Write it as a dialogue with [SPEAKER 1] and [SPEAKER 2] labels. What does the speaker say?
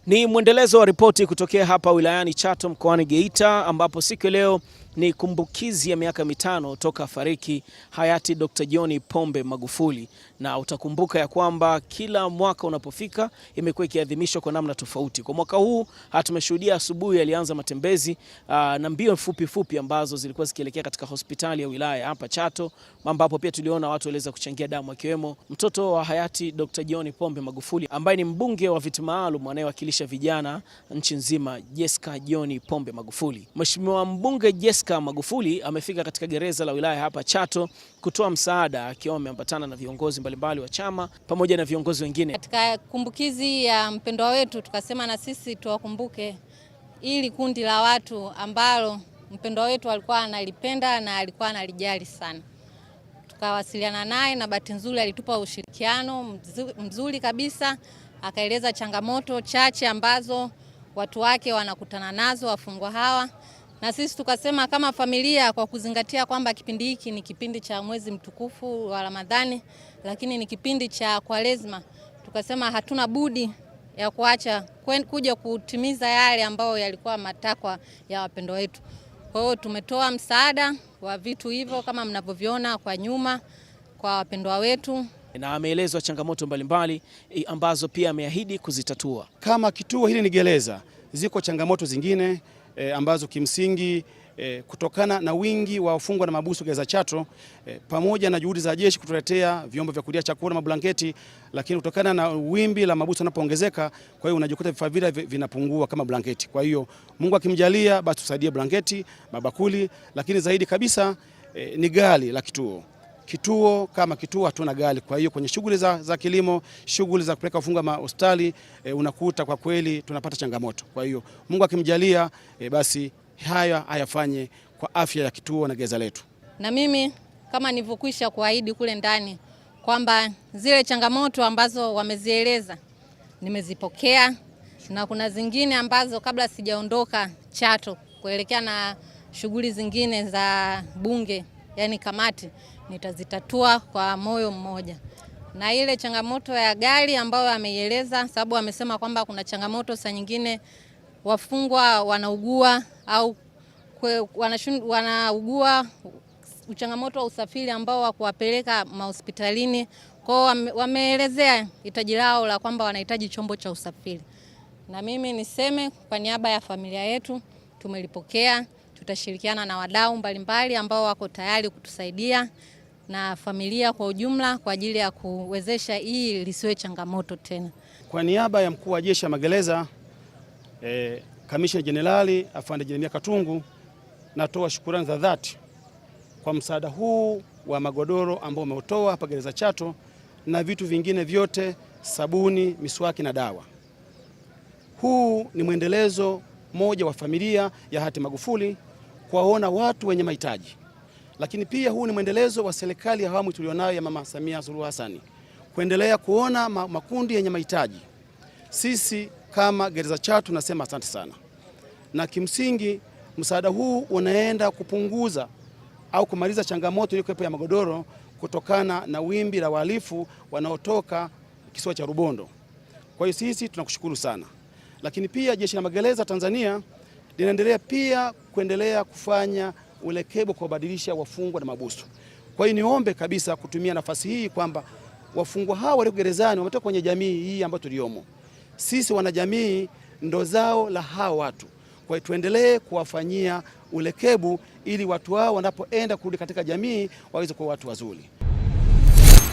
[SPEAKER 1] Ni mwendelezo wa ripoti kutokea hapa wilayani Chato mkoani Geita, ambapo siku leo ni kumbukizi ya miaka 5 toka fariki hayati Dr. John Pombe Magufuli, na utakumbuka ya kwamba kila mwaka unapofika imekuwa ikiadhimishwa kwa namna tofauti. Kwa mwaka huu tumeshuhudia asubuhi alianza matembezi na mbio fupi ambazo zilikuwa zikielekea katika hospitali ya wilaya hapa Chato, ambapo pia tuliona watu waliweza kuchangia damu, akiwemo mtoto wa hayati Dr. John Pombe Magufuli ambaye ni mbunge wa viti maalum anayewakilisha vijana nchi nzima, Jessica John Pombe Magufuli. Mheshimiwa mbunge Jessica Magufuli amefika katika gereza la wilaya hapa Chato kutoa msaada, akiwa ameambatana na viongozi mbalimbali wa chama pamoja na viongozi wengine.
[SPEAKER 2] Katika kumbukizi ya mpendwa wetu tukasema na sisi tuwakumbuke ili kundi la watu ambalo mpendwa wetu alikuwa analipenda na alikuwa analijali sana. Tukawasiliana naye na bahati nzuri alitupa ushirikiano mzuri kabisa, akaeleza changamoto chache ambazo watu wake wanakutana nazo, wafungwa hawa. Na sisi tukasema kama familia, kwa kuzingatia kwamba kipindi hiki ni kipindi cha mwezi mtukufu wa Ramadhani, lakini ni kipindi cha Kwaresma, tukasema hatuna budi ya kuacha kuja kutimiza yale ambayo yalikuwa matakwa ya wapendwa wetu. Kwa hiyo tumetoa msaada wa vitu hivyo kama mnavyoviona kwa nyuma kwa wapendwa wetu,
[SPEAKER 1] na ameelezwa changamoto mbalimbali ambazo pia ameahidi kuzitatua.
[SPEAKER 3] Kama kituo hili ni gereza, ziko changamoto zingine ambazo kimsingi kutokana na wingi wa wafungwa na mahabusu gereza Chato, pamoja na juhudi za jeshi kutuletea vyombo vya kulia chakula, mablanketi, lakini kutokana na wimbi la mahabusu yanapoongezeka, kwa hiyo unajikuta vifaa vile vinapungua kama blanketi. Kwa hiyo Mungu akimjalia, basi tusaidie blanketi, mabakuli, lakini zaidi kabisa ni gari la kituo. Kama kituo hatuna gari. Kwa hiyo kwenye shughuli za kilimo, shughuli za kupeleka wafungwa hospitali, unakuta kwa kweli tunapata changamoto. Kwa hiyo Mungu akimjalia, basi haya ayafanye kwa afya ya kituo na gereza letu.
[SPEAKER 2] Na mimi kama nilivyokwisha kuahidi kule ndani kwamba zile changamoto ambazo wamezieleza nimezipokea, na kuna zingine ambazo kabla sijaondoka Chato kuelekea na shughuli zingine za bunge, yani kamati, nitazitatua kwa moyo mmoja. Na ile changamoto ya gari ambayo ameieleza, sababu amesema kwamba kuna changamoto saa nyingine wafungwa wanaugua au wanaugua changamoto wa usafiri ambao wa kuwapeleka mahospitalini. Kwa wameelezea hitaji lao la kwamba wanahitaji chombo cha usafiri. Na mimi niseme kwa niaba ya familia yetu tumelipokea, tutashirikiana na wadau mbalimbali ambao wako tayari kutusaidia na familia kwa ujumla kwa ajili ya kuwezesha hii lisiwe changamoto tena.
[SPEAKER 3] Kwa niaba ya mkuu wa jeshi la magereza Kamishna Jenerali Afande Jeremia Katungu, natoa shukrani za dhati kwa msaada huu wa magodoro ambao umeutoa hapa gereza Chato na vitu vingine vyote, sabuni, miswaki na dawa. Huu ni mwendelezo moja wa familia ya hayati Magufuli kuwaona watu wenye mahitaji, lakini pia huu ni mwendelezo wa serikali ya awamu tulionayo ya Mama Samia Suluhu Hassan kuendelea kuona makundi yenye mahitaji. Sisi kama gereza Chato tunasema asante sana, na kimsingi msaada huu unaenda kupunguza au kumaliza changamoto iliyokuwepo ya magodoro kutokana na wimbi la wahalifu wanaotoka kisiwa cha Rubondo. Kwa hiyo sisi tunakushukuru sana, lakini pia jeshi la magereza Tanzania linaendelea pia kuendelea kufanya ulekebu kwa kubadilisha wafungwa na mahabusu. Kwa hiyo niombe kabisa kutumia nafasi hii kwamba wafungwa hawa walioko gerezani wametoka kwenye jamii hii ambayo tuliomo. Sisi wanajamii ndo zao la hawa watu. Kwa hiyo tuendelee kuwafanyia ulekebu ili watu hao wanapoenda kurudi katika jamii waweze kuwa watu wazuri.